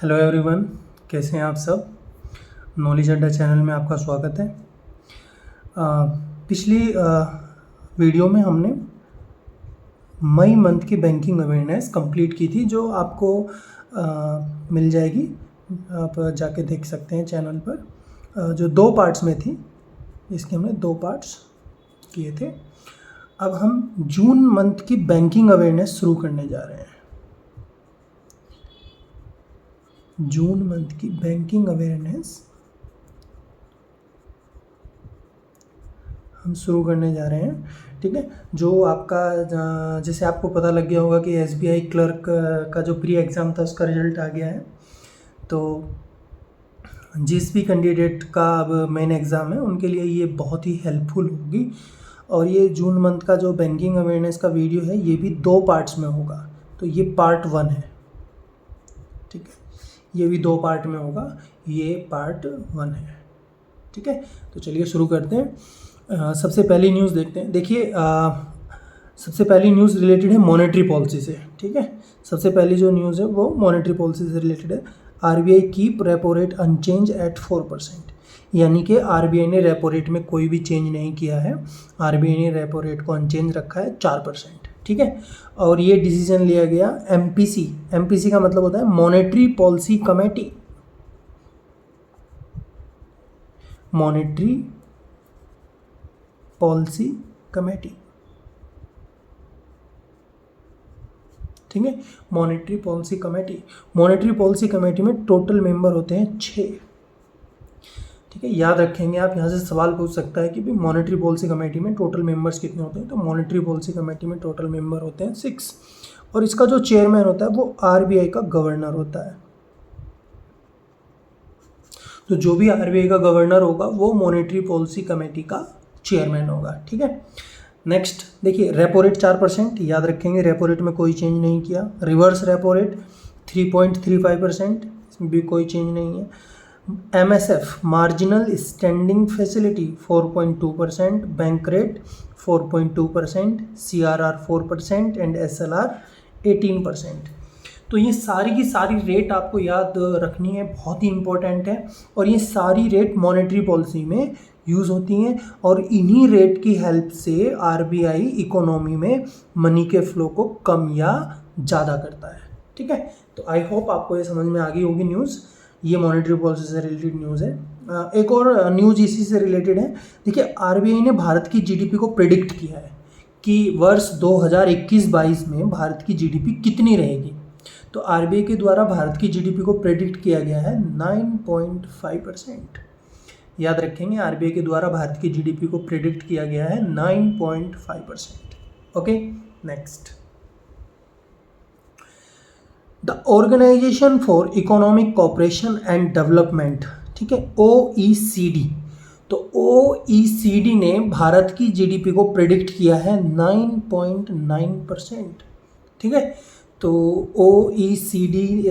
Hello everyone, कैसे हैं आप सब। नॉलेज अड्डा चैनल में आपका स्वागत है। पिछली वीडियो में हमने मई मंथ की बैंकिंग अवेयरनेस कंप्लीट की थी, जो आपको मिल जाएगी, आप जाके देख सकते हैं चैनल पर। जो 2 पार्ट्स में थी, इसके हमने 2 पार्ट्स किए थे। अब हम जून मंथ की बैंकिंग अवेयरनेस शुरू करने जा रहे हैं। जून मंथ की बैंकिंग अवेयरनेस हम शुरू करने जा रहे हैं, ठीक है। जो आपका जैसे आपको पता लग गया होगा कि एसबीआई क्लर्क का जो प्री एग्ज़ाम था उसका रिजल्ट आ गया है। तो जिस भी कैंडिडेट का अब मेन एग्ज़ाम है उनके लिए ये बहुत ही हेल्पफुल होगी। और ये जून मंथ का जो बैंकिंग अवेयरनेस का वीडियो है ये भी 2 पार्ट्स में होगा। तो ये पार्ट 1 है, ठीक है। ये भी 2 पार्ट में होगा, ये पार्ट 1 है, ठीक है। तो चलिए शुरू करते हैं। सबसे पहली न्यूज़ देखते हैं। देखिए, सबसे पहली न्यूज़ रिलेटेड है मॉनेटरी पॉलिसी से, ठीक है। सबसे पहली जो न्यूज़ है वो मॉनेटरी पॉलिसी से रिलेटेड है। RBI keep repo rate unchanged at 4%, यानी कि आरबीआई ने रेपो रेट में कोई भी चेंज नहीं किया है। आरबीआई ने रेपो रेट को अनचेंज रखा है 4%, ठीक है। और ये डिसीजन लिया गया एमपीसी। एमपीसी का मतलब होता है monetary policy committee. Monetary policy committee, ठीक है। Monetary policy committee, monetary policy committee में टोटल मेंबर होते हैं 6, ठीक है। याद रखेंगे आप, यहाँ से सवाल पूछ सकता है कि भाई मॉनेटरी पॉलिसी कमेटी में टोटल मेंबर्स कितने होते हैं। तो मॉनेटरी पॉलिसी कमेटी में टोटल मेंबर होते हैं 6, और इसका जो चेयरमैन होता है वो आरबीआई का गवर्नर होता है। तो जो भी आरबीआई का गवर्नर होगा वो मॉनेटरी पॉलिसी कमेटी का चेयरमैन होगा, ठीक है। नेक्स्ट देखिए, रेपो रेट 4%, याद रखेंगे रेपो रेट में कोई चेंज नहीं किया। रिवर्स रेपो रेट 3.35%, इसमें भी कोई चेंज नहीं है। MSF marginal standing facility 4.2%, bank rate 4.2%, CRR 4% and SLR 18%। तो ये सारी की सारी रेट आपको याद रखनी है, बहुत ही इंपॉर्टेंट है। और ये सारी रेट मॉनेटरी पॉलिसी में यूज़ होती हैं, और इन्हीं रेट की हेल्प से आरबीआई इकोनॉमी में मनी के फ्लो को कम या ज़्यादा करता है, ठीक है। तो आई होप आपको ये समझ में आ गई होगी न्यूज़। ये मॉनेटरी पॉलिसी से रिलेटेड न्यूज़ है। एक और न्यूज़ इसी से रिलेटेड है। देखिए, आरबीआई ने भारत की जीडीपी को प्रिडिक्ट किया है कि वर्ष 2021-22 में भारत की जीडीपी कितनी रहेगी। तो आरबीआई के द्वारा भारत की जीडीपी को प्रेडिक्ट किया गया है 9.5%। याद रखेंगे, आरबीआई के द्वारा भारत की जीडीपी को प्रेडिक्ट किया गया है 9.5%। Okay, next, the Organisation for Economic Cooperation and Development, ठीक है, ओईसीडी। तो ओईसीडी ने भारत की जीडीपी को प्रेडिक्ट किया है 9.9%, ठीक है। तो ओईसीडी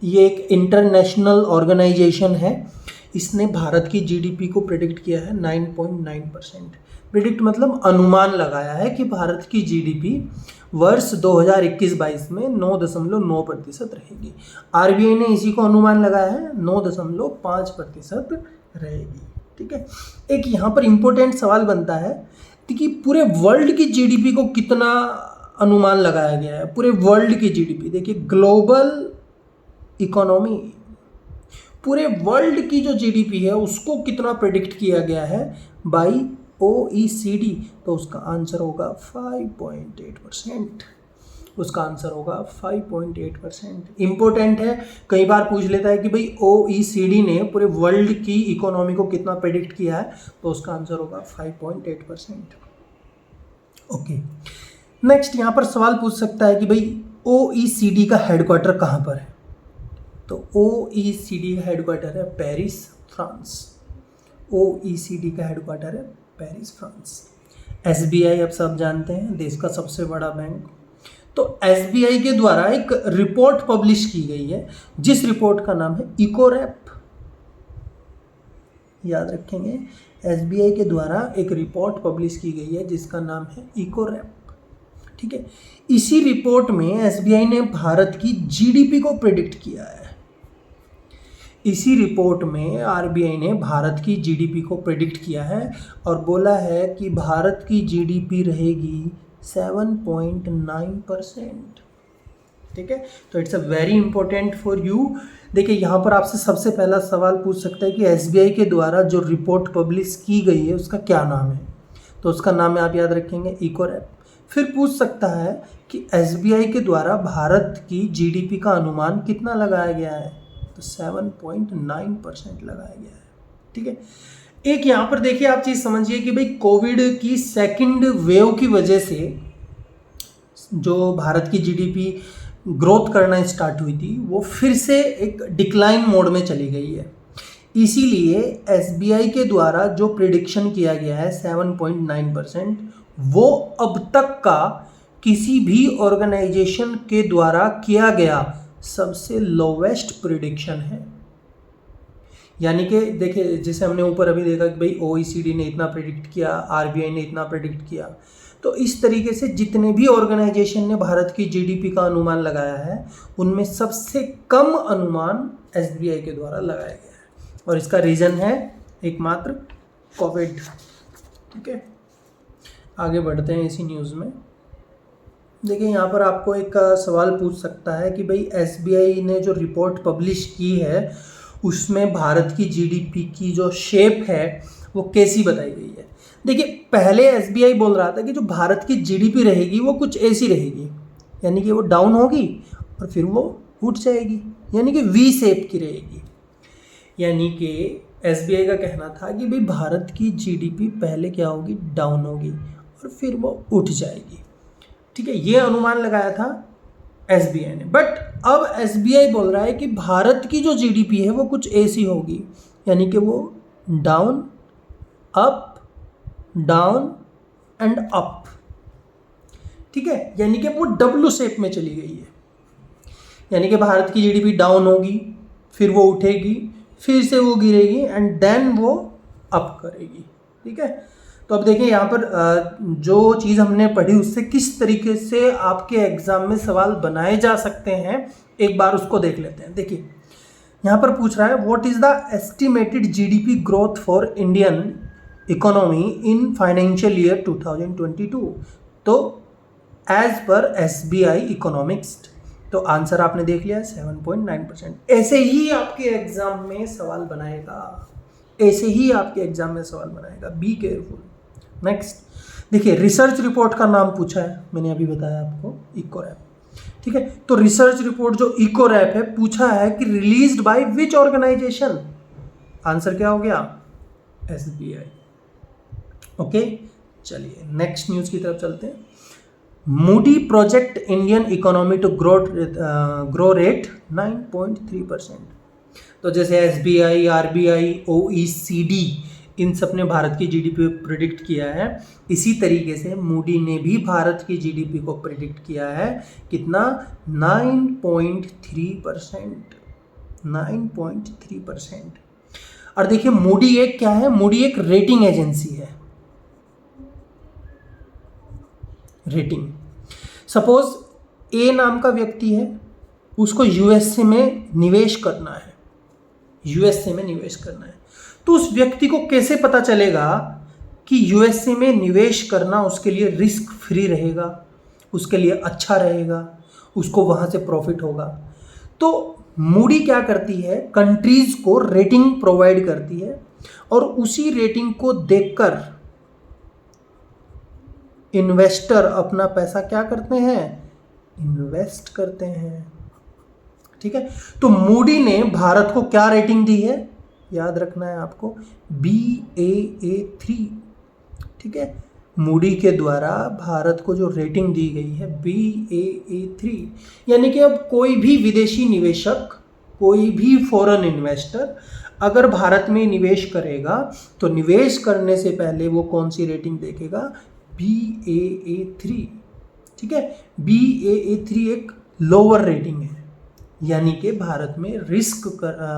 ये एक इंटरनेशनल ऑर्गेनाइजेशन है। इसने भारत की जीडीपी को प्रेडिक्ट किया है 9.9%। प्रेडिक्ट मतलब अनुमान लगाया है कि भारत की जीडीपी वर्ष 2021-22 में 9.9% रहेगी। आरबीआई ने इसी को अनुमान लगाया है 9.5% रहेगी, ठीक है। एक यहाँ पर इंपॉर्टेंट सवाल बनता है कि पूरे वर्ल्ड की जीडीपी को कितना अनुमान लगाया गया है। पूरे वर्ल्ड की जीडीपी, देखिए ग्लोबल इकोनॉमी, पूरे वर्ल्ड की जो जीडीपी है उसको कितना प्रेडिक्ट किया गया है बाय ओईसीडी। तो उसका आंसर होगा 5.8%। उसका आंसर होगा 5.8%। इंपॉर्टेंट है, कई बार पूछ लेता है कि भाई ओईसीडी ने पूरे वर्ल्ड की इकोनॉमी को कितना प्रेडिक्ट किया है, तो उसका आंसर होगा 5.8%। ओके, नेक्स्ट यहाँ पर सवाल पूछ सकता है कि भाई ओईसीडी का हेडक्वार्टर कहाँ पर है। तो ओईसीडी का हेडक्वार्टर है पेरिस, फ्रांस। ओईसीडी का हेडक्वार्टर है पेरिस, फ्रांस। एसबीआई आप सब जानते हैं, देश का सबसे बड़ा बैंक। तो एसबीआई के द्वारा एक रिपोर्ट पब्लिश की गई है, जिस रिपोर्ट का नाम है इकोरैप। याद रखेंगे, एसबीआई के द्वारा एक रिपोर्ट पब्लिश की गई है जिसका नाम है इकोरैप, ठीक है। इसी रिपोर्ट में एसबीआई ने भारत की जीडीपी को प्रेडिक्ट किया है। इसी रिपोर्ट में आरबीआई ने भारत की जीडीपी को प्रेडिक्ट किया है और बोला है कि भारत की जीडीपी रहेगी 7.9%। ठीक है, तो it's a very important for you. देखिए यहाँ पर आपसे सबसे पहला सवाल पूछ सकता है कि एसबीआई के द्वारा जो रिपोर्ट पब्लिश की गई है उसका क्या नाम है, तो उसका नाम आप याद रखेंगे इकोरैप। फिर पूछ सकता है कि एसबीआई के द्वारा भारत की जीडीपी का अनुमान कितना लगाया गया है, तो 7.9% लगाया गया है। ठीक है, एक यहाँ पर देखिए आप चीज़ समझिए कि भाई कोविड की सेकंड वेव की वजह से जो भारत की जीडीपी ग्रोथ करना स्टार्ट हुई थी वो फिर से एक डिक्लाइन मोड में चली गई है। इसीलिए एसबीआई के द्वारा जो प्रिडिक्शन किया गया है 7.9%, वो अब तक का किसी भी ऑर्गेनाइजेशन के द्वारा किया गया सबसे लोवेस्ट प्रिडिक्शन है। यानी कि देखिए जैसे हमने ऊपर अभी देखा कि भाई ओईसीडी ने इतना प्रेडिक्ट किया, आरबीआई ने इतना प्रेडिक्ट किया, तो इस तरीके से जितने भी ऑर्गेनाइजेशन ने भारत की जीडीपी का अनुमान लगाया है उनमें सबसे कम अनुमान एसबीआई के द्वारा लगाया गया है, और इसका रीज़न है एकमात्र कोविड। ठीक है, आगे बढ़ते हैं इसी न्यूज़ में। देखिए यहाँ पर आपको एक सवाल पूछ सकता है कि भाई एसबीआई ने जो रिपोर्ट पब्लिश की है उसमें भारत की जीडीपी की जो शेप है वो कैसी बताई गई है। देखिए पहले एसबीआई बोल रहा था कि जो भारत की जीडीपी रहेगी वो कुछ ऐसी रहेगी, यानी कि वो डाउन होगी और फिर वो उठ जाएगी, यानी कि वी शेप की रहेगी। यानी कि एसबीआई का कहना था कि भाई भारत की जीडीपी पहले क्या होगी, डाउन होगी और फिर वो उठ जाएगी। ठीक है, ये अनुमान लगाया था एसबीआई ने। बट अब एसबीआई बोल रहा है कि भारत की जो जीडीपी है वो कुछ ऐसी होगी, यानी कि वो down up down and up. ठीक है, यानी कि वो डब्ल्यू शेप में चली गई है, यानी कि भारत की जीडीपी डाउन होगी, फिर वो उठेगी, फिर से वो गिरेगी एंड देन वो अप करेगी। ठीक है, तो अब देखिए यहाँ पर जो चीज़ हमने पढ़ी उससे किस तरीके से आपके एग्जाम में सवाल बनाए जा सकते हैं, एक बार उसको देख लेते हैं। देखिए यहाँ पर पूछ रहा है what is the estimated GDP growth for Indian economy in financial year 2022, तो एज पर एसबीआई इकोनॉमिक्स। तो आंसर आपने देख लिया 7.9%। ऐसे ही आपके एग्जाम में सवाल बनाएगा, ऐसे ही आपके एग्जाम में सवाल बनाएगा, बी केयरफुल। नेक्स्ट देखिए रिसर्च रिपोर्ट का नाम पूछा है, मैंने अभी बताया आपको इकोरैप। ठीक है, तो रिसर्च रिपोर्ट जो इकोरैप है पूछा है कि released by which organisation, answer क्या हो गया, एसबीआई। ओके, चलिए नेक्स्ट न्यूज़ की तरफ चलते हैं। Moody project Indian economy to grow rate 9.3%। तो जैसे एसबीआई, आरबीआई, ओईसीडी इन सब ने भारत की जीडीपी को प्रिडिक्ट किया है, इसी तरीके से मूडी ने भी भारत की जीडीपी को प्रिडिक्ट किया है। कितना, 9.3%। 9.3%। और देखिए मूडी एक क्या है, मूडी एक रेटिंग एजेंसी है। रेटिंग, सपोज ए नाम का व्यक्ति है, उसको यूएसए में निवेश करना है, यूएसए में निवेश करना है, तो उस व्यक्ति को कैसे पता चलेगा कि यूएसए में निवेश करना उसके लिए रिस्क फ्री रहेगा, उसके लिए अच्छा रहेगा, उसको वहाँ से प्रॉफिट होगा। तो मूडी क्या करती है, कंट्रीज को रेटिंग प्रोवाइड करती है और उसी रेटिंग को देखकर इन्वेस्टर अपना पैसा क्या करते हैं, इन्वेस्ट करते हैं। ठीक है, तो मूडी ने भारत को क्या रेटिंग दी है, याद रखना है आपको, Baa3। ठीक है, मूडी के द्वारा भारत को जो रेटिंग दी गई है Baa3, यानी कि अब कोई भी विदेशी निवेशक, कोई भी फॉरेन इन्वेस्टर अगर भारत में निवेश करेगा तो निवेश करने से पहले वो कौन सी रेटिंग देखेगा, Baa3। ठीक है, Baa3 एक लोअर रेटिंग है, यानी कि भारत में रिस्क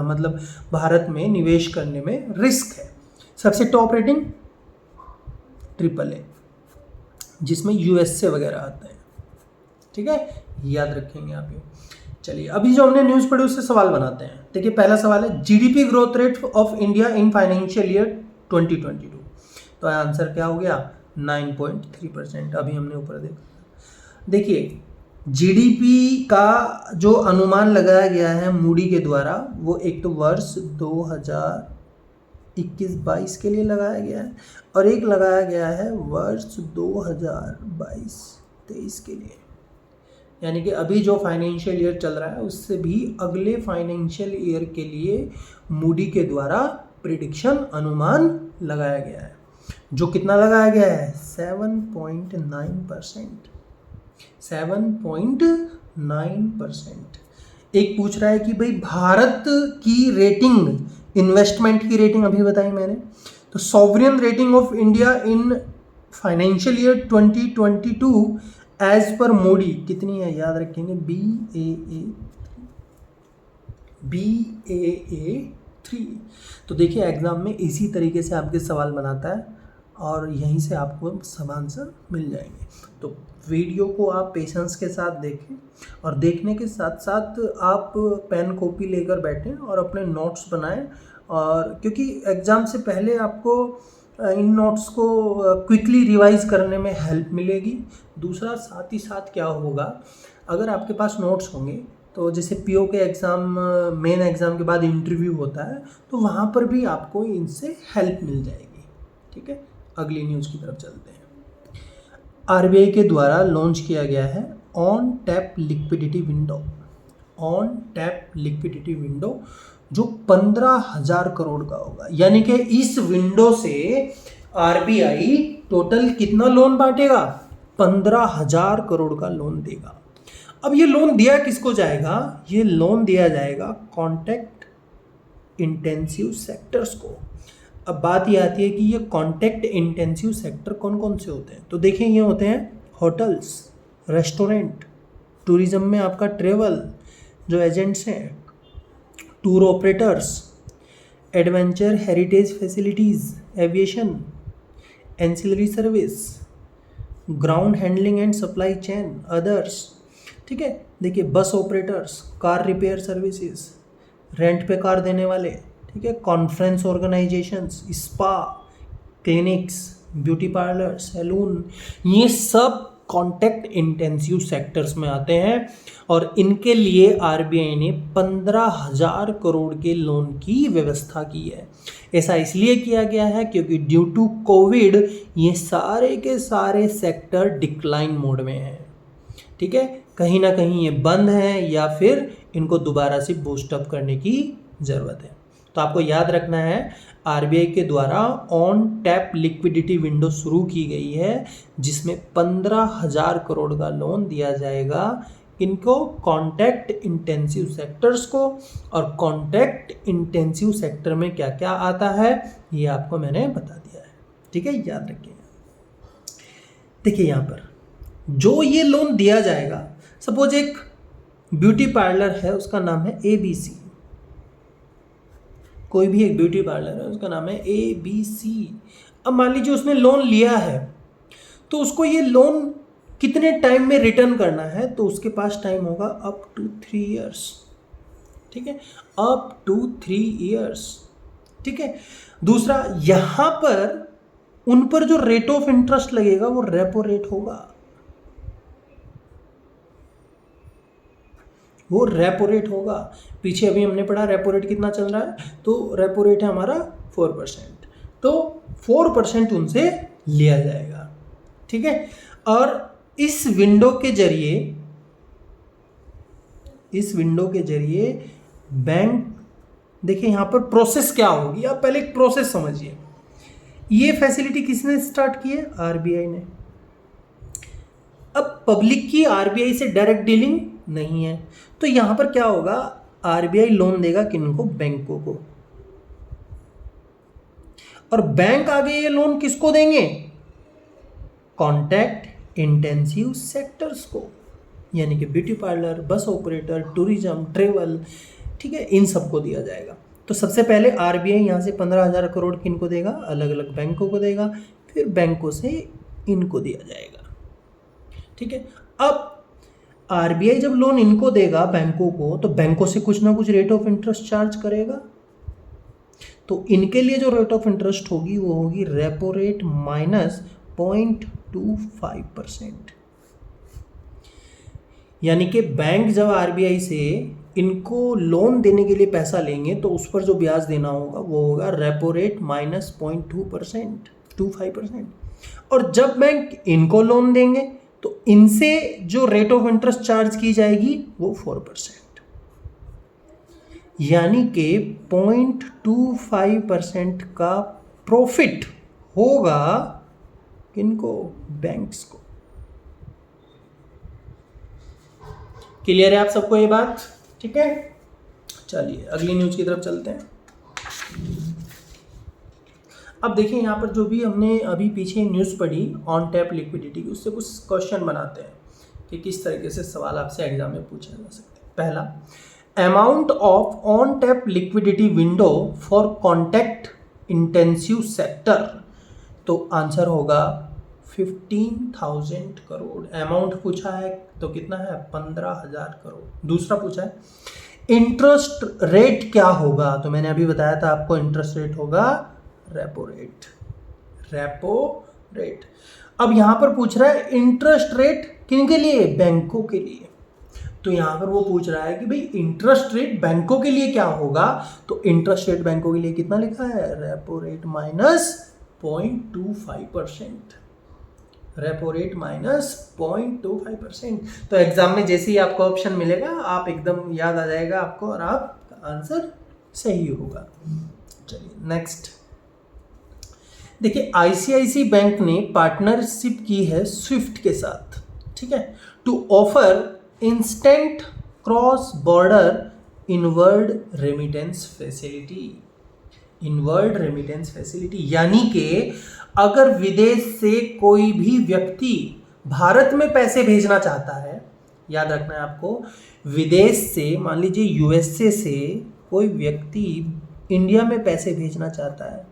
मतलब भारत में निवेश करने में रिस्क है। सबसे टॉप रेटिंग AAA, जिसमें यूएसए वगैरह आता है। ठीक है, याद रखेंगे आप ये। चलिए अभी जो हमने न्यूज़ पढ़ी उससे सवाल बनाते हैं। देखिए पहला सवाल है GDP growth rate of India in financial year 2022, तो आंसर क्या हो गया 9.3%। अभी हमने ऊपर देखा। देखिए जीडीपी का जो अनुमान लगाया गया है मूडी के द्वारा वो एक तो वर्ष 2021-22 के लिए लगाया गया है और एक लगाया गया है वर्ष 2022-23 के लिए, यानी कि अभी जो फाइनेंशियल ईयर चल रहा है उससे भी अगले फाइनेंशियल ईयर के लिए मूडी के द्वारा प्रिडिक्शन अनुमान लगाया गया है, जो कितना लगाया गया है 7.9%। 7.9%। एक पूछ रहा है कि भाई भारत की रेटिंग, इन्वेस्टमेंट की रेटिंग अभी बताई मैंने, तो sovereign rating of India in financial year 2022 as per Moody कितनी है, याद रखेंगे BAA3। तो देखिए एग्जाम में इसी तरीके से आपके सवाल बनाता है और यहीं से आपको सब आंसर मिल जाएंगे। तो वीडियो को आप पेशेंस के साथ देखें और देखने के साथ साथ आप पेन कॉपी लेकर बैठें और अपने नोट्स बनाएं, और क्योंकि एग्ज़ाम से पहले आपको इन नोट्स को क्विकली रिवाइज करने में हेल्प मिलेगी। दूसरा साथ ही साथ क्या होगा, अगर आपके पास नोट्स होंगे तो जैसे पीओ के एग्ज़ाम, मेन एग्ज़ाम के बाद इंटरव्यू होता है तो वहाँ पर भी आपको इनसे हेल्प मिल जाएगी। ठीक है, अगली न्यूज़ की तरफ चलते हैं। आरबीआई के द्वारा लॉन्च किया गया है on tap liquidity window. On tap liquidity window जो 15,000 करोड़ का होगा, यानी कि इस विंडो से आरबीआई टोटल कितना लोन बांटेगा, 15,000 करोड़ का लोन देगा। अब ये लोन दिया किसको जाएगा, ये लोन दिया जाएगा कॉन्टैक्ट इंटेंसिव सेक्टर्स को। अब बात ये आती है कि ये कॉन्टैक्ट इंटेंसिव सेक्टर कौन कौन से होते हैं, तो देखिए ये होते हैं होटल्स, रेस्टोरेंट, टूरिज्म में आपका ट्रेवल जो एजेंट्स हैं, tour operators, adventure heritage facilities, aviation, ancillary service, ground handling and supply chain, others. ठीक है, देखिए bus operators, car repair services, rent पे कार देने वाले, ठीक है, conference organisations, spa, clinics, beauty parlour, salon, ये सब कॉन्टैक्ट इंटेंसिव सेक्टर्स में आते हैं और इनके लिए आरबीआई ने 15,000 करोड़ के लोन की व्यवस्था की है। ऐसा इसलिए किया गया है क्योंकि ड्यू टू कोविड ये सारे के सारे सेक्टर डिक्लाइन मोड में हैं। ठीक है, कहीं ना कहीं ये बंद हैं या फिर इनको दोबारा से बूस्ट अप करने की ज़रूरत है। तो आपको याद रखना है आरबीआई के द्वारा ऑन टैप लिक्विडिटी विंडो शुरू की गई है जिसमें 15,000 करोड़ का लोन दिया जाएगा इनको, कॉन्टैक्ट इंटेंसिव सेक्टर्स को। और कॉन्टैक्ट इंटेंसिव सेक्टर में क्या क्या आता है ये आपको मैंने बता दिया है। ठीक है, याद रखिएगा। देखिए यहाँ पर जो ये लोन दिया जाएगा, सपोज एक ब्यूटी पार्लर है उसका नाम है ABC, कोई भी एक ब्यूटी पार्लर है उसका नाम है ABC। अब मान लीजिए उसने लोन लिया है तो उसको ये लोन कितने टाइम में रिटर्न करना है, तो उसके पास टाइम होगा अप टू 3 इयर्स। ठीक है, अप टू 3 इयर्स। ठीक है, दूसरा यहाँ पर उन पर जो रेट ऑफ इंटरेस्ट लगेगा वो रेपो रेट होगा, वो रेपो रेट होगा। पीछे अभी हमने पढ़ा रेपो रेट कितना चल रहा है, तो रेपो रेट है हमारा 4%, तो 4% उनसे लिया जाएगा। ठीक है, और इस विंडो के जरिए बैंक, देखिए यहाँ पर प्रोसेस क्या होगी, आप पहले एक प्रोसेस समझिए। ये फैसिलिटी किसने स्टार्ट की है, आरबीआई ने। अब पब्लिक की आरबीआई से डायरेक्ट डीलिंग नहीं है, तो यहां पर क्या होगा, आरबीआई लोन देगा किनको, बैंकों को, और बैंक आगे ये लोन किसको देंगे, कॉन्टैक्ट इंटेंसिव सेक्टर्स को, यानी कि beauty parlour, bus operator, tourism, travel. ठीक है, इन सबको दिया जाएगा। तो सबसे पहले आरबीआई यहाँ से 15,000 करोड़ किनको देगा, अलग अलग बैंकों को देगा, फिर बैंकों से इनको दिया जाएगा। ठीक है, अब आरबीआई जब लोन इनको देगा बैंकों को, तो बैंकों से कुछ ना कुछ रेट ऑफ इंटरेस्ट चार्ज करेगा। तो इनके लिए जो रेट ऑफ इंटरेस्ट होगी वो होगी रेपो रेट माइनस 0.25%। यानी कि बैंक जब आरबीआई से इनको लोन देने के लिए पैसा लेंगे तो उस पर जो ब्याज देना होगा वो होगा रेपो रेट माइनस 0.25%। और जब बैंक इनको लोन देंगे तो इनसे जो रेट ऑफ इंटरेस्ट चार्ज की जाएगी वो 4%। यानी कि 0.25% का प्रॉफिट होगा किनको? बैंक्स को। क्लियर है आप सबको ये बात? ठीक है, चलिए अगली न्यूज की तरफ चलते हैं। अब देखिए यहाँ पर जो भी हमने अभी पीछे न्यूज़ पढ़ी ऑन टैप लिक्विडिटी की, उससे कुछ क्वेश्चन बनाते हैं कि किस तरीके से सवाल आपसे एग्जाम में पूछा जा सकता है। पहला, amount of on tap liquidity window for contact intensive sector. तो आंसर होगा 15,000 करोड़। अमाउंट पूछा है तो कितना है? 15,000 करोड़। दूसरा पूछा है इंटरेस्ट रेट क्या होगा? तो मैंने अभी बताया था आपको, इंटरेस्ट रेट होगा रेपो रेट। Repo rate. अब यहां पर पूछ रहा है इंटरेस्ट रेट किनके लिए? बैंकों के लिए। तो यहां पर वो पूछ रहा है कि भाई इंटरेस्ट रेट बैंकों के लिए क्या होगा? तो इंटरेस्ट रेट बैंकों के लिए कितना लिखा है? Repo rate minus 0.25%। Repo rate minus 0.25%। तो एग्जाम में जैसे ही आपको ऑप्शन मिलेगा आप एकदम याद आ जाएगा आपको और आपका आंसर सही होगा। चलिए नेक्स्ट देखिए, आईसीआईसी बैंक ने पार्टनरशिप की है स्विफ्ट के साथ, ठीक है, to offer instant cross border inward remittance facility. Inward remittance facility यानी कि अगर विदेश से कोई भी व्यक्ति भारत में पैसे भेजना चाहता है, याद रखना है आपको, विदेश से मान लीजिए यूएसए से कोई व्यक्ति इंडिया में पैसे भेजना चाहता है,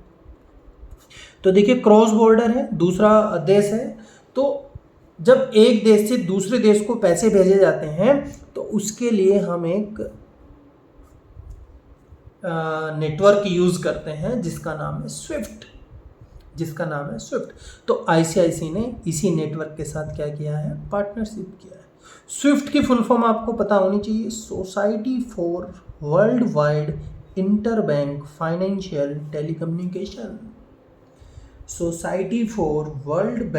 तो देखिए क्रॉस बॉर्डर है, दूसरा देश है, तो जब एक देश से दूसरे देश को पैसे भेजे जाते हैं तो उसके लिए हम एक नेटवर्क यूज करते हैं जिसका नाम है स्विफ्ट। तो आईसीआईसी ने इसी नेटवर्क के साथ क्या किया है? पार्टनरशिप किया है। स्विफ्ट की फुल फॉर्म आपको पता होनी चाहिए, society for world wide interbank financial telecommunication. Society for world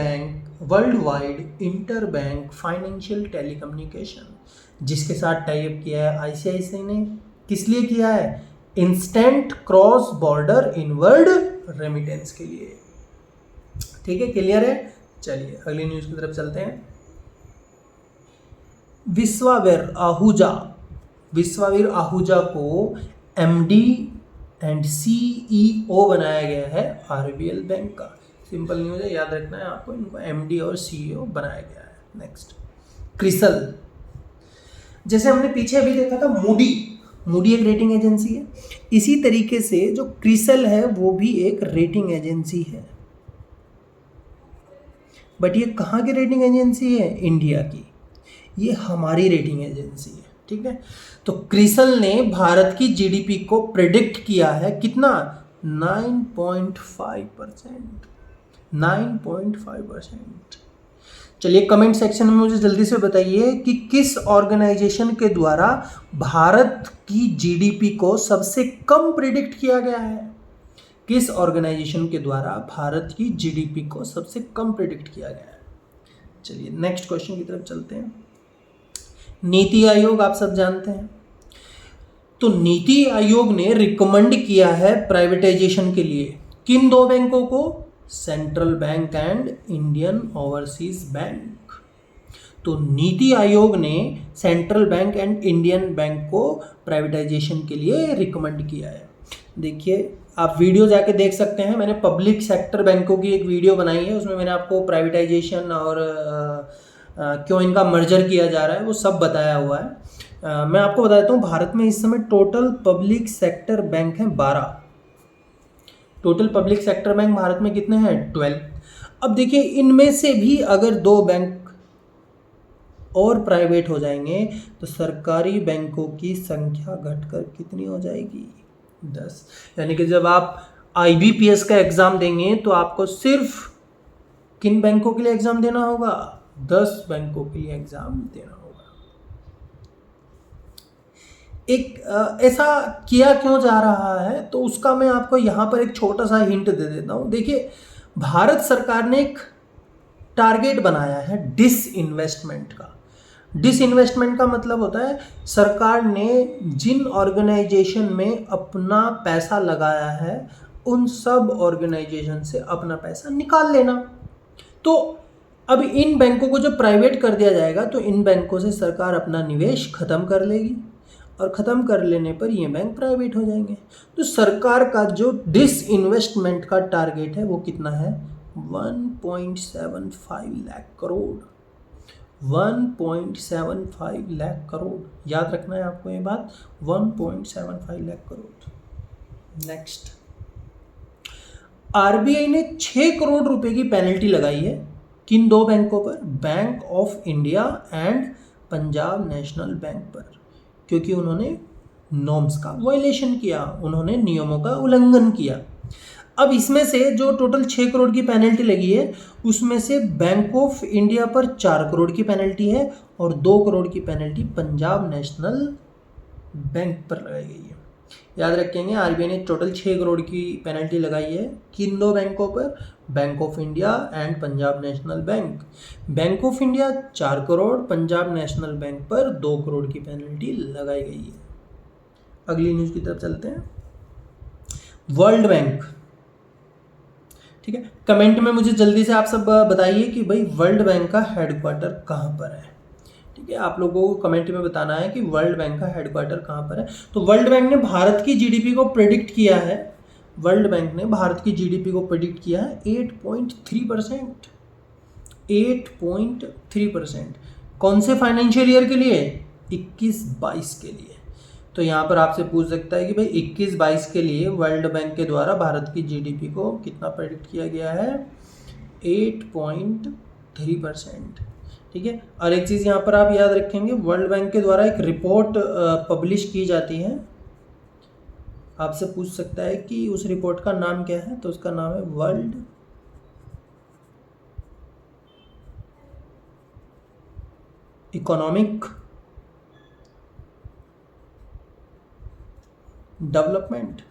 wide interbank financial telecommunication, जिसके साथ टाइप किया है आईसीआईसी ने। किस लिए किया है? Instant cross border inward remittance के लिए। ठीक है, क्लियर है? चलिए अगली न्यूज की तरफ चलते हैं। विश्वावीर आहूजा को एमडी एंड सीईओ बनाया गया है आरबीएल बैंक का। सिंपल न्यूज है, याद रखना है आपको, इनको एमडी और सीईओ बनाया गया है। नेक्स्ट, क्रिसल। जैसे हमने पीछे अभी देखा था मूडी एक रेटिंग एजेंसी है, इसी तरीके से जो क्रिसल है वो भी एक रेटिंग एजेंसी है। बट ये कहाँ की रेटिंग एजेंसी है? इंडिया की। ये हमारी रेटिंग एजेंसी है, ठीक है। तो क्रिसल ने भारत की जीडीपी को प्रेडिक्ट किया है कितना? 9.5%। 9.5%। चलिए कमेंट सेक्शन में मुझे जल्दी से बताइए कि किस ऑर्गेनाइजेशन के द्वारा भारत की जीडीपी को सबसे कम प्रेडिक्ट किया गया है? किस ऑर्गेनाइजेशन के द्वारा भारत की जीडीपी को सबसे कम प्रेडिक्ट किया गया है? चलिए नेक्स्ट क्वेश्चन की तरफ चलते हैं। नीति आयोग आप सब जानते हैं, तो नीति आयोग ने रिकमेंड किया है प्राइवेटाइजेशन के लिए किन दो बैंकों को? Central bank and Indian overseas bank. तो नीति आयोग ने central bank and Indian bank को प्राइवेटाइजेशन के लिए रिकमेंड किया है। देखिए आप वीडियो जाके देख सकते हैं, मैंने पब्लिक सेक्टर बैंकों की एक वीडियो बनाई है, उसमें मैंने आपको प्राइवेटाइजेशन और क्यों इनका मर्जर किया जा रहा है वो सब बताया हुआ है। मैं आपको बता देता हूँ, भारत में इस समय टोटल पब्लिक सेक्टर बैंक हैं 12। Total public sector bank Bharat में कितने हैं? 12। अब देखिए इनमें से भी अगर दो बैंक और प्राइवेट हो जाएंगे तो सरकारी बैंकों की संख्या घटकर कितनी हो जाएगी? 10। यानी कि जब आप IBPS का एग्जाम देंगे तो आपको सिर्फ किन बैंकों के लिए एग्जाम देना होगा? 10 बैंकों के लिए एग्जाम देना होगा। ऐसा किया क्यों जा रहा है तो उसका मैं आपको यहाँ पर एक छोटा सा हिंट दे देता हूँ। देखिए, भारत सरकार ने एक टारगेट बनाया है डिसइन्वेस्टमेंट का। डिसइन्वेस्टमेंट का मतलब होता है सरकार ने जिन ऑर्गेनाइजेशन में अपना पैसा लगाया है उन सब ऑर्गेनाइजेशन से अपना पैसा निकाल लेना। तो अब इन बैंकों को जब प्राइवेट कर दिया जाएगा तो इन बैंकों से सरकार अपना निवेश खत्म कर लेगी और ख़त्म कर लेने पर ये बैंक प्राइवेट हो जाएंगे। तो सरकार का जो डिसइन्वेस्टमेंट का टारगेट है वो कितना है? 1.75 लाख करोड़। 1.75 लाख करोड़, याद रखना है आपको ये बात, 1.75 लाख करोड़। नेक्स्ट, RBI ने 6 करोड़ रुपए की पेनल्टी लगाई है किन 2 बैंकों पर? Bank of India and Punjab national bank पर, क्योंकि उन्होंने नॉर्म्स का वायलेशन किया, उन्होंने नियमों का उल्लंघन किया। अब इसमें से जो टोटल 6 करोड़ की पेनल्टी लगी है उसमें से बैंक ऑफ इंडिया पर 4 करोड़ की पेनल्टी है और 2 करोड़ की पेनल्टी पंजाब नेशनल बैंक पर लगाई गई है। याद रखेंगे, RBI ने टोटल 6 करोड़ की पेनल्टी लगाई है किन 2 बैंकों पर? Bank of India and Punjab national bank. Bank of India 4 crore, Punjab national bank पर 2 करोड़ की पेनल्टी लगाई गई है। अगली न्यूज़ की तरफ चलते हैं। वर्ल्ड बैंक, ठीक है, कमेंट में मुझे जल्दी से आप सब बताइए कि भाई वर्ल्ड बैंक का हेडक्वार्टर कहाँ पर है। ठीक है, आप लोगों को कमेंट में बताना है कि वर्ल्ड बैंक का हेडक्वार्टर कहाँ पर है। तो वर्ल्ड बैंक ने भारत की GDP को प्रेडिक्ट किया है, वर्ल्ड बैंक ने भारत की GDP को प्रेडिक्ट किया है 8.3%। 8.3%। कौन से फाइनेंशियल ईयर के लिए? 21-22 के लिए। तो यहाँ पर आपसे पूछ सकता है कि भाई 21-22 के लिए वर्ल्ड बैंक के द्वारा भारत की GDP को कितना प्रेडिक्ट किया गया है? 8.3%। ठीक है, और एक चीज़ यहाँ पर आप याद रखेंगे, वर्ल्ड बैंक के द्वारा एक रिपोर्ट पब्लिश की जाती है। आपसे पूछ सकता है कि उस रिपोर्ट का नाम क्या है, तो उसका नाम है world economic development.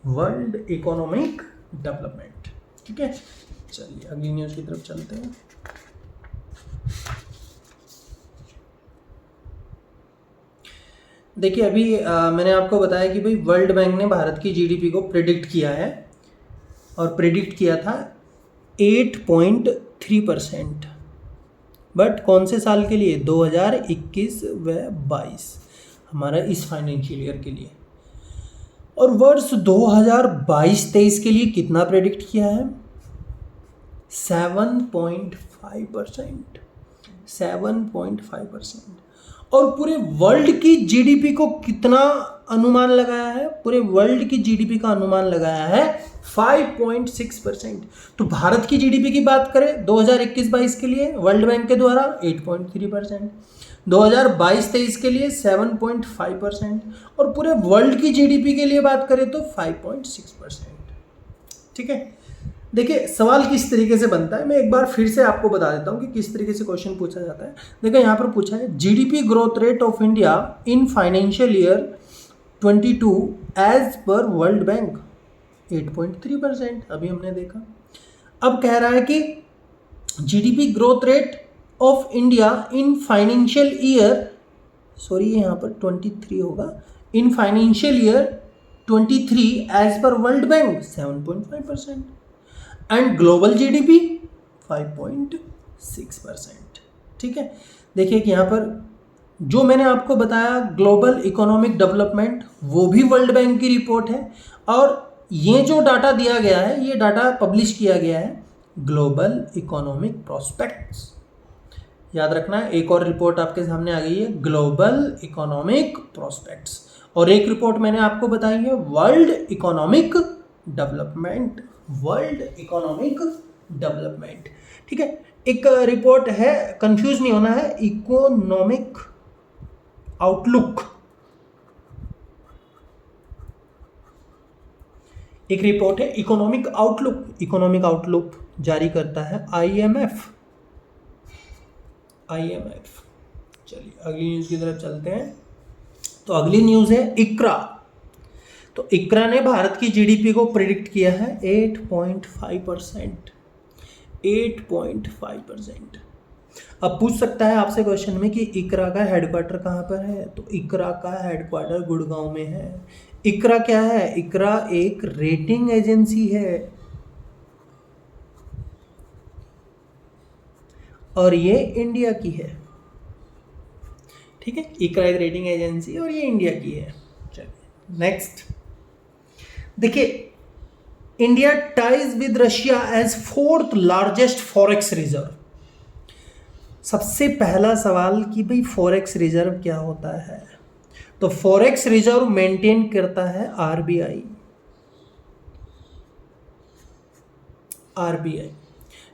World economic development. ठीक है, चलिए अगली न्यूज़ की तरफ चलते हैं। देखिए, अभी मैंने आपको बताया कि भाई वर्ल्ड बैंक ने भारत की GDP को प्रेडिक्ट किया है और प्रेडिक्ट किया था 8.3%। बट कौन से साल के लिए? 2021 व 22, हमारा इस फाइनेंशियल ईयर के लिए। और वर्ष 2022-23 के लिए कितना प्रेडिक्ट किया है? 7.5%। 7.5%। और पूरे वर्ल्ड की GDP को कितना अनुमान लगाया है? पूरे वर्ल्ड की GDP का अनुमान लगाया है 5.6%। तो भारत की GDP की बात करें 2021-22 के लिए वर्ल्ड बैंक के द्वारा 8.3%, 2022-23 के लिए 7.5% और पूरे वर्ल्ड की GDP के लिए बात करें तो 5.6%। ठीक है, देखिए सवाल किस तरीके से बनता है, मैं एक बार फिर से आपको बता देता हूँ कि किस तरीके से क्वेश्चन पूछा जाता है। देखो यहाँ पर पूछा है GDP growth rate of India in financial year 22 as per World Bank 8.3%, अभी हमने देखा। अब कह रहा है कि GDP growth rate of India in financial year, sorry यहाँ पर 23 होगा, in financial year 23 as per World Bank 7.5% and global GDP 5.6%। ठीक है, देखिए कि यहाँ पर जो मैंने आपको बताया ग्लोबल इकोनॉमिक डेवलपमेंट, वो भी वर्ल्ड बैंक की रिपोर्ट है और ये जो डाटा दिया गया है ये डाटा पब्लिश किया गया है ग्लोबल इकोनॉमिक प्रोस्पेक्ट्स। याद रखना है, एक और रिपोर्ट आपके सामने आ गई है ग्लोबल इकोनॉमिक प्रोस्पेक्ट्स और एक रिपोर्ट मैंने आपको बताई है world economic development. World economic development. ठीक है, एक रिपोर्ट है, कंफ्यूज नहीं होना है, इकोनॉमिक आउटलुक, एक रिपोर्ट है इकोनॉमिक आउटलुक, इकोनॉमिक आउटलुक जारी करता है आईएमएफ। चलिए अगली न्यूज की तरफ चलते हैं। तो अगली न्यूज है इक्रा। तो इक्रा ने भारत की जीडीपी को प्रिडिक्ट किया है 8.5%। 8.5%। अब पूछ सकता है आपसे क्वेश्चन में कि इक्रा का हेडक्वार्टर कहाँ पर है। तो इक्रा का हेडक्वार्टर गुड़गांव में है। इक्रा क्या है? इक्रा एक रेटिंग एजेंसी है और ये इंडिया की है। ठीक है, इक्रा एक रेटिंग एजेंसी और ये इंडिया की है। चलिए नेक्स्ट देखिए, India ties with Russia as 4th largest forex reserve. सबसे पहला सवाल कि भाई फॉरेक्स रिजर्व क्या होता है। तो फॉरेक्स रिजर्व मेंटेन करता है आरबीआई।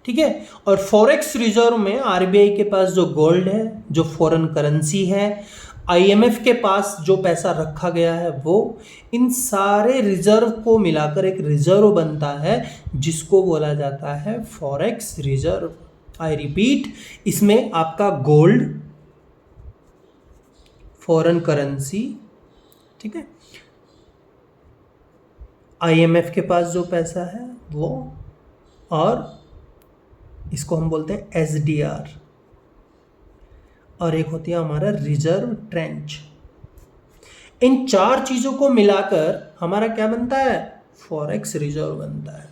ठीक है, और फॉरेक्स रिजर्व में आरबीआई के पास जो गोल्ड है, जो फॉरेन करेंसी है, आईएमएफ के पास जो पैसा रखा गया है, वो इन सारे रिजर्व को मिलाकर एक रिजर्व बनता है जिसको बोला जाता है फॉरेक्स रिजर्व। आई रिपीट, इसमें आपका गोल्ड, फॉरेन करेंसी, ठीक है, आईएमएफ के पास जो पैसा है वो, और इसको हम बोलते हैं एसडीआर, और एक होती है हमारा रिजर्व ट्रेंच। इन चार चीजों को मिलाकर हमारा क्या बनता है? फॉरेक्स रिजर्व बनता है।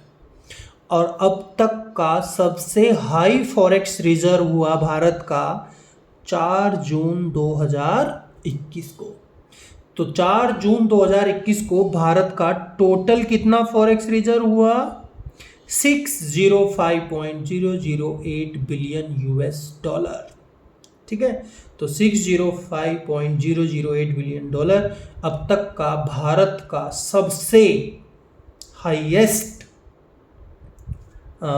और अब तक का सबसे हाई फॉरेक्स रिजर्व हुआ भारत का 4 जून 2021 को। तो 4 जून 2021 को भारत का टोटल कितना फॉरेक्स रिजर्व हुआ? 605.008 बिलियन यूएस डॉलर। ठीक है, तो 605.008 बिलियन डॉलर अब तक का भारत का सबसे हाईएस्ट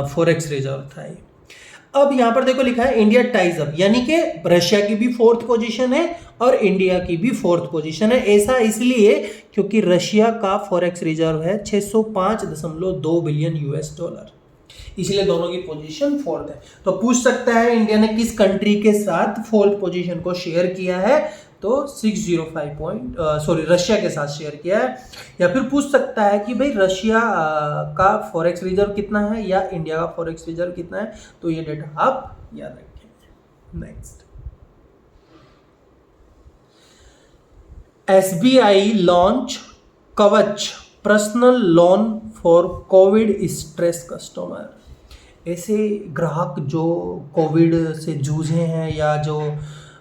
फॉरेक्स रिजर्व था। अब यहां पर देखो लिखा है इंडिया टाइज अप, यानी कि रशिया की भी 4th पोजीशन है और इंडिया की भी 4th पोजीशन है। ऐसा इसलिए क्योंकि रशिया का फॉरेक्स रिजर्व है 605.2 बिलियन यूएस डॉलर, इसलिए दोनों की पोजीशन 4th है। तो पूछ सकता है इंडिया ने किस कंट्री के साथ 4th पोजीशन को शेयर किया है। तो 605 रशिया के साथ शेयर किया है। या फिर पूछ सकता है कि भाई रशिया का फॉरेक्स रिजर्व कितना है या इंडिया का फॉरेक्स रिजर्व कितना है। तो ये डेटा आप याद रखेंगे। नेक्स्ट, एसबीआई लॉन्च कवच personal loan for Covid stress customer. ऐसे ग्राहक जो कोविड से जूझे हैं या जो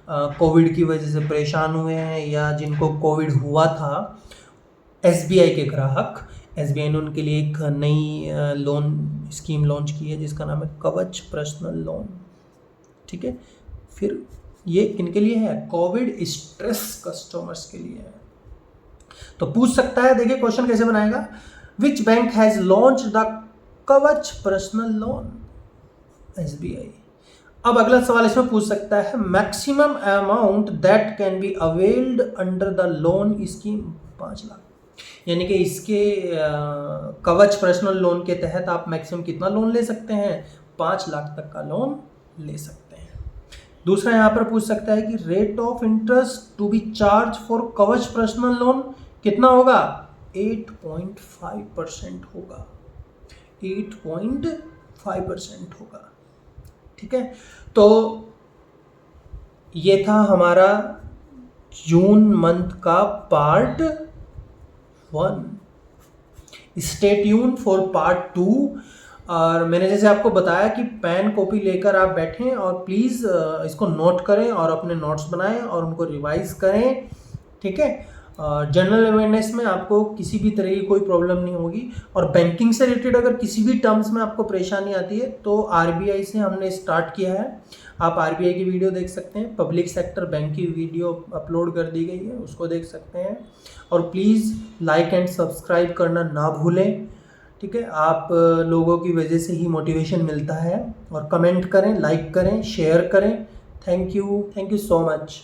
कोविड की वजह से परेशान हुए हैं या जिनको कोविड हुआ था, एसबीआई के ग्राहक, एसबीआई ने उनके लिए एक नई लोन स्कीम लॉन्च की है जिसका नाम है कवच पर्सनल लोन। ठीक है, फिर ये किनके लिए है? कोविड स्ट्रेस कस्टमर्स के लिए है। तो पूछ सकता है, देखिए क्वेश्चन कैसे बनाएगा, which bank has launch the कवच पर्सनल लोन? एसबीआई। अब अगला सवाल इसमें पूछ सकता है, maximum amount that can be availed under the loan scheme 5 lakh. यानी कि इसके कवच पर्सनल लोन के तहत आप मैक्सिमम कितना लोन ले सकते हैं? 5 लाख तक का लोन ले सकते हैं। दूसरा यहाँ पर पूछ सकता है कि rate of interest to be charge for Kavach personal loan कितना होगा? 8.5% होगा। 8.5% होगा। ठीक है, तो ये था हमारा जून मंथ का part 1। Stay tune for part 2। और मैंने जैसे आपको बताया कि पेन कॉपी लेकर आप बैठें और प्लीज़ इसको नोट करें और अपने नोट्स बनाएं और उनको रिवाइज करें। ठीक है, जनरल अवेयरनेस में आपको किसी भी तरह की कोई प्रॉब्लम नहीं होगी। और बैंकिंग से रिलेटेड अगर किसी भी टर्म्स में आपको परेशानी आती है तो आरबीआई से हमने स्टार्ट किया है। आप आरबीआई की वीडियो देख सकते हैं, पब्लिक सेक्टर बैंक की वीडियो अपलोड कर दी गई है, उसको देख सकते हैं। और प्लीज़ लाइक एंड सब्सक्राइब करना ना भूलें। ठीक है, आप लोगों की वजह से ही मोटिवेशन मिलता है। और कमेंट करें, लाइक करें, शेयर करें। Thank you so much.